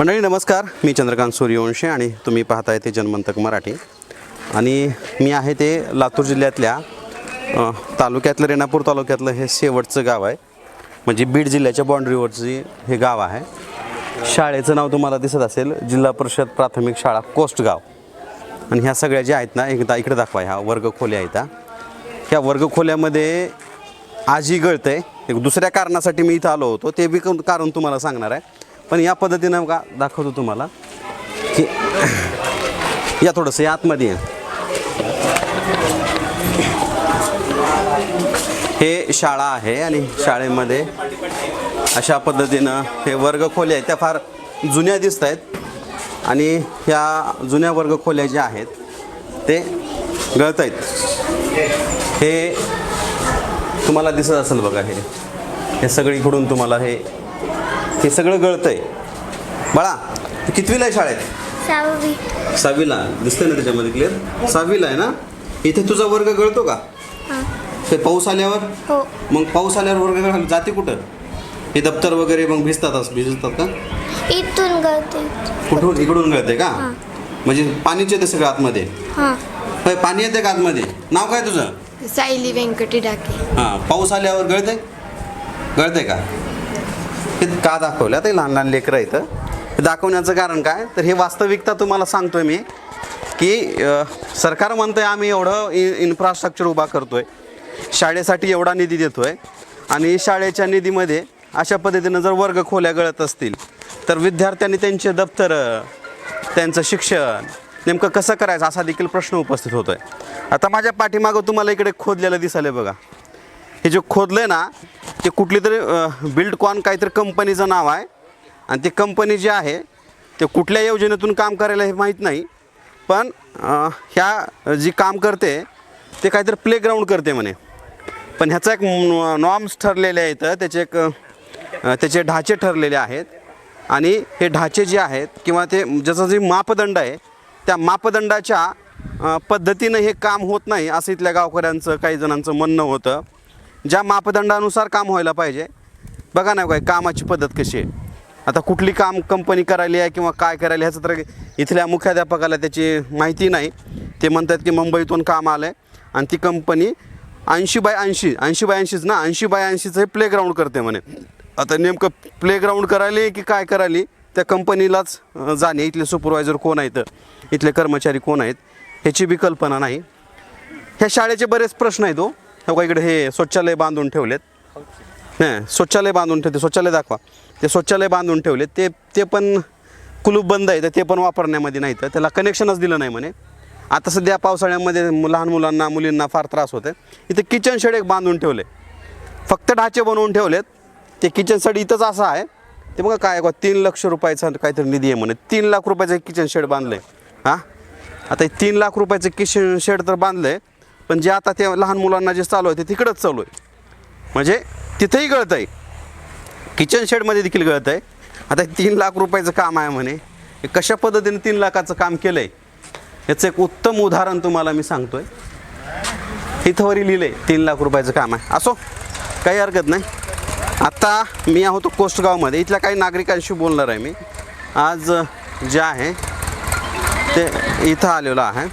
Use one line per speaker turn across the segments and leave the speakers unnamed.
मंडळी नमस्कार, मी चंद्रकांत सूर्यवंशी आणि तुम्ही पाहताय ते जनमंतक मराठी. आणि मी आहे ते लातूर जिल्ह्यातल्या तालुक्यातलं रेणापूर तालुक्यातलं हे शेवटचं गाव आहे. म्हणजे बीड जिल्ह्याच्या बाँड्रीवरची हे गाव आहे. शाळेचं नाव तुम्हाला दिसत असेल, जिल्हा परिषद प्राथमिक शाळा कोस्टगाव. आणि ह्या सगळ्या ज्या आहेत ना, एकदा इकडे दाखवा, ह्या वर्गखोल्या आहेत. ह्या वर्गखोल्यामध्ये आजी गळतं आहे. एक दुसऱ्या कारणासाठी मी इथं आलो होतो, ते बी कारण तुम्हाला सांगणार आहे. पण या पद्धतीनं का दाखवतो तुम्हाला की या थोडंसं या आतमध्ये हे शाळा आहे. आणि शाळेमध्ये अशा पद्धतीनं हे वर्गखोल्या आहेत, त्या फार जुन्या दिसत आहेत. आणि ह्या जुन्या वर्गखोल्या ज्या आहेत ते गळत आहेत. हे तुम्हाला दिसत असेल बघा, हे सगळीकडून तुम्हाला हे सगळं गळतं आहे. बाळा कितवीला आहे शाळेत? 6वीला दिसतंय ना त्याच्यामध्ये क्लिअर? 6वीला आहे ना. इथे तुझा वर्ग गळतो का? ते पाऊस आल्यावर?
हो.
मग पाऊस आल्यावर वर्ग गळतो, जाते कुठं? हे दप्तर वगैरे मग भिजतात का?
इथून गळते.
कुठून? इकडून गळते का? म्हणजे पाणीच येते सगळं आतमध्ये? होय, पाणी येते का आतमध्ये? नाव काय तुझं?
सायली व्यंकटी डाके.
हां, पाऊस आल्यावर गळते का? हे का दाखवलं? आता लहान लहान लेकरं इथं दाखवण्याचं कारण काय, तर हे वास्तविकता तुम्हाला सांगतोय मी की सरकार म्हणतंय आम्ही एवढं इन्फ्रास्ट्रक्चर उभा करतोय, शाळेसाठी एवढा निधी देतोय, आणि शाळेच्या निधीमध्ये अशा पद्धतीनं जर वर्ग खोल्या गळत असतील तर विद्यार्थ्यांनी त्यांचे दप्तर, त्यांचं शिक्षण नेमकं कसं करायचं असा देखील प्रश्न उपस्थित होतोय. आता माझ्या पाठीमागं तुम्हाला इकडे खोदलेलं दिसायलं बघा. हे जे खोदलंय ना, ते कुठली तरी बिल्डकॉन काहीतरी कंपनीचं नाव आहे. आणि ते कंपनी जी आहे ते कुठल्या योजनेतून काम करायला हे माहीत नाही, पण ह्या जी काम करते ते काहीतरी प्लेग्राऊंड करते म्हणे. पण ह्याचा एक नॉर्म्स ठरलेले आहेत, त्याचे ढाचे ठरलेले आहेत. आणि हे ढाचे जे आहेत किंवा ते ज्याचा जे मापदंड आहे त्या मापदंडाच्या पद्धतीनं हे काम होत नाही असं इथल्या गावकऱ्यांचं, काही जणांचं म्हणणं होतं. ज्या मापदंडानुसार काम व्हायला पाहिजे, बघा ना काय कामाची पद्धत कशी आहे. आता कुठली काम कंपनी करायली आहे किंवा काय करायली ह्याचं तर इथल्या मुख्याध्यापकाला त्याची माहिती नाही. ते म्हणतात की मुंबईतून काम आलं आहे आणि ती कंपनी 80/80च ना, 80/80चं हे प्लेग्राऊंड करते म्हणे. आता नेमकं प्लेग्राऊंड करायली की काय करायली त्या कंपनीलाच जाणे. इथले सुपरवायझर कोण आहेत, इथले कर्मचारी कोण आहेत ह्याची बी कल्पना नाही. ह्या शाळेचे बरेच प्रश्न आहेत. हो, इकडे हे शौचालय बांधून ठेवलेत. शौचालय बांधून ठेवते, शौचालय दाखवा. ते शौचालय बांधून ठेवलेत, ते पण कुलूप बंद आहे, तर ते पण वापरण्यामध्ये नाही, तर त्याला कनेक्शनच दिलं नाही म्हणे. आता सध्या पावसाळ्यामध्ये लहान मुलांना, मुलींना फार त्रास होते. इथे किचन शेड एक बांधून ठेवले, फक्त ढाचे बनवून ठेवलेत. ते किचन शेड इथंच असं आहे. ते बघा काय 3 लाख रुपयाचा काहीतरी निधी आहे म्हणे. 3 लाख रुपयाचं किचन शेड बांधलं आहे. आता 3 लाख रुपयाचं किचन शेड तर बांधलं आहे, पण जे आता ते लहान मुलांना जे चालू आहे ते तिकडंच चालू आहे. म्हणजे तिथेही गळतं आहे, किचन शेडमध्ये देखील गळतं आहे. आता 3 लाख रुपयाचं काम आहे म्हणे. कशा पद्धतीने 3 लाखाचं काम केलं आहे याचं एक उत्तम उदाहरण तुम्हाला मी सांगतो आहे. इथं वरी लिहिलं आहे 3 लाख रुपयाचं काम आहे. असो, काही हरकत नाही. आता मी आहोत कोस्टगावमध्ये. इथल्या काही नागरिकांशी बोलणार आहे मी. आज जे आहे ते इथं आलेलं आहे.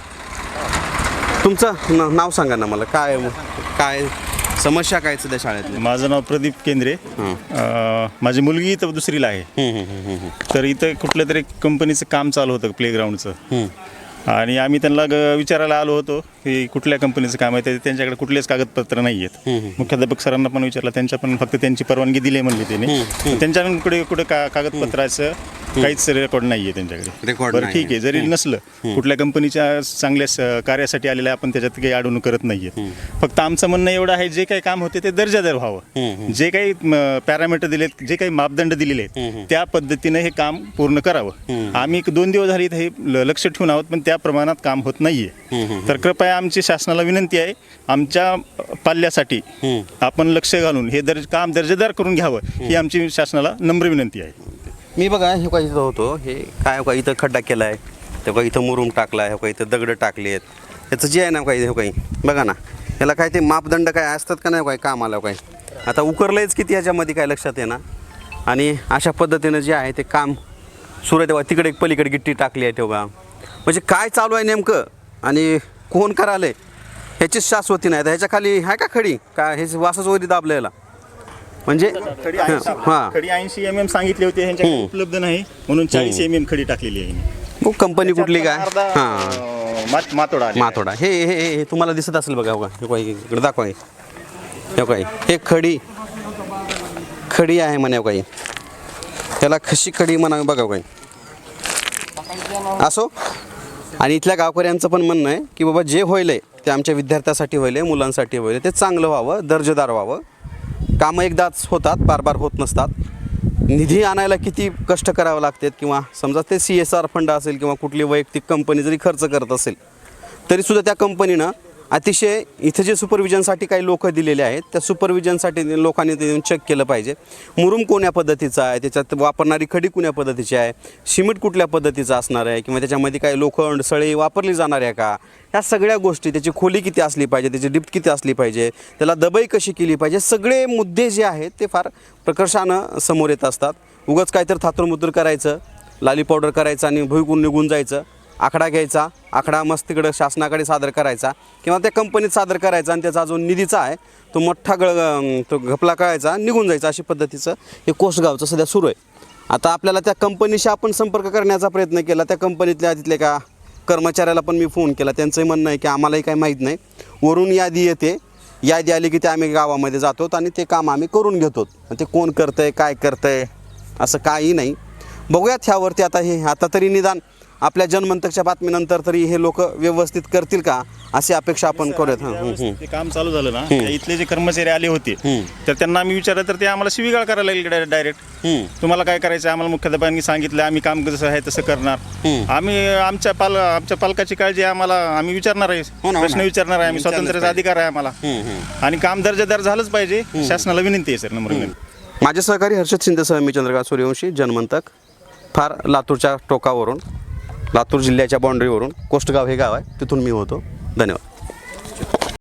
तुमचं नाव सांगा ना मला, काय समस्या काय सध्या शाळेत?
माझं नाव प्रदीप केंद्रे. माझी मुलगी इथं 2रीला आहे. तर इथं कुठल्या तरी कंपनीचं काम चालू होतं प्लेग्राऊंडचं. आणि आम्ही त्यांना विचारायला आलो होतो की कुठल्या कंपनीचं काम आहे. त्यांच्याकडे कुठलेच कागदपत्र नाही आहेत. मुख्याध्यापक सरांना पण विचारलं, त्यांच्या पण फक्त त्यांची परवानगी दिली म्हणली त्यांनी. त्यांच्याकडे कुठे कागदपत्राचं काहीच रेकॉर्ड नाही आहे त्यांच्याकडे. बरं ठीक आहे, जरी नसलं कुठल्या कंपनीच्या चांगल्या कार्यासाठी आलेलं आपण त्याच्यात काही अडवणूक करत नाही आहे. फक्त आमचं म्हणणं एवढं आहे, जे काही काम होते ते दर्जादार व्हावं. जे काही पॅरामीटर दिलेत, जे काही मापदंड दिलेले आहेत त्या पद्धतीनं हे काम पूर्ण करावं. आम्ही 2 दिवस झाले हे लक्ष ठेवून आहोत, पण त्या प्रमाणात काम होत नाहीये. तर कृपया आमची शासनाला विनंती आहे, आमच्या पाल्यासाठी आपण लक्ष घालून हे काम दर्जेदार करून घ्यावं ही आमची शासनाला नम्र विनंती आहे.
मी बघा हे काही इथं होतो, हे काय का इथं खड्डा केला आहे, ते का इथं मुरुम टाकला आहे, का इथं दगड टाकले आहेत. याचं जे आहे ना काही बघा ना, याला काय ते मापदंड काय असतात का नाही, काय काम आलं काय. आता उकरलंयच किती याच्यामध्ये काय लक्षात येणार. आणि अशा पद्धतीनं जे आहे ते काम सुरू आहे तेव्हा तिकडे एक पलीकडे गिट्टी टाकली आहे तेव्हा. म्हणजे काय चालू आहे नेमकं आणि कोण करायलंय ह्याचीच शाश्वती नाही. तर ह्याच्या खाली आहे का खडी का हे वासच वरी दाबलं याला म्हणजे हां.
खडी 80 mm सांगितले होते, ह्यांच्याकडे उपलब्ध नाही म्हणून 40 mm खडी टाकलेली आहे.
मग कंपनी कुठली काय
अर्धा,
हां
मातोडा आलेला आहे.
माथोडा हे हे हे तुम्हाला दिसत असेल बघा बघा हे काही इकडे दाखवा हे काही हे खडी आहे म्हणे काही त्याला खशी खडी म्हणा बघा काही असो. आणि इथल्या गावकऱ्यांचं पण म्हणणं आहे की बाबा जे होईल ते आमच्या विद्यार्थ्यासाठी होईल मुलांसाठी होईल ते चांगलं व्हावं दर्जेदार व्हावं. कामं एकदाच होतात बार बार होत नसतात. निधी आणायला किती कष्ट करावं लागतात किंवा समजा ते CSR फंड असेल किंवा कुठली वैयक्तिक कंपनी जरी खर्च करत असेल तरीसुद्धा त्या कंपनीनं अतिशय इथं जे सुपरविजनसाठी काही लोक दिलेले आहेत त्या सुपरविजनसाठी लोकांनी ते येऊन चेक केलं पाहिजे. मुरुम कोण्या पद्धतीचा आहे, त्याच्यात वापरणारी खडी कोण्या पद्धतीची आहे, सिमेंट कुठल्या पद्धतीचं असणार आहे किंवा त्याच्यामध्ये काही लोखंड सळई वापरली जाणार आहे का, ह्या सगळ्या गोष्टी त्याची खोली किती असली पाहिजे, त्याची डिप्थ किती असली पाहिजे, त्याला दबाई कशी केली पाहिजे, सगळे मुद्दे जे आहेत ते फार प्रकर्षानं समोर येत असतात. उगाच काहीतरी थातुरमुतुर करायचं, लाली पावडर करायचं आणि भुईकून निघून जायचं. आकडा घ्यायचा, आकडा मस्त तिकडं शासनाकडे सादर करायचा किंवा त्या कंपनीत सादर करायचा आणि त्याचा जो निधीचा आहे तो मोठा तो घपला कळायचा निघून जायचा. अशी पद्धतीचं हे कोस्टगावचं सध्या सुरू आहे. आता आपल्याला त्या कंपनीशी आपण संपर्क करण्याचा प्रयत्न केला. त्या कंपनीतल्या तिथल्या का कर्मचाऱ्याला पण मी फोन केला. त्यांचंही म्हणणं आहे की आम्हालाही काही माहीत नाही, वरून यादी येते, यादी आली की ते आम्ही गावामध्ये जातो आणि ते काम आम्ही करून घेतो. ते कोण करतं आहे काय करतं आहे असं काही नाही. बघूयात ह्यावरती आता तरी निदान आपल्या जनमंतकच्या बातमीनंतर तरी हे लोक व्यवस्थित करतील का अशी अपेक्षा आपण करूयात.
ते काम चालू झालं ना, इथले जे कर्मचारी आले होते तर त्यांना आम्ही विचारलं तर ते आम्हाला शिवीगाळ करायला लागले डायरेक्ट. तुम्हाला काय करायचं आम्हाला मुख्याध्यापकांनी सांगितलं, आम्ही काम जसं आहे तसं करणार. आम्ही आमच्या पालकाची काळजी आम्हाला आम्ही विचारणार आहे, प्रश्न विचारणार आहे. आम्ही स्वातंत्र्याचा अधिकार आहे आम्हाला आणि काम दर्जेदार झालंच पाहिजे. शासनाला विनंती आहे सर नंबर 1.
माझे सहकारी हर्षद शिंदेसह मी चंद्रकांत सूर्यवंशी, जनमंतक. फार लातूरच्या टोकावरून, लातूर जिल्ह्याच्या बाँड्रीवरून कोस्टगाव हे गाव आहे, तिथून मी होतो. धन्यवाद.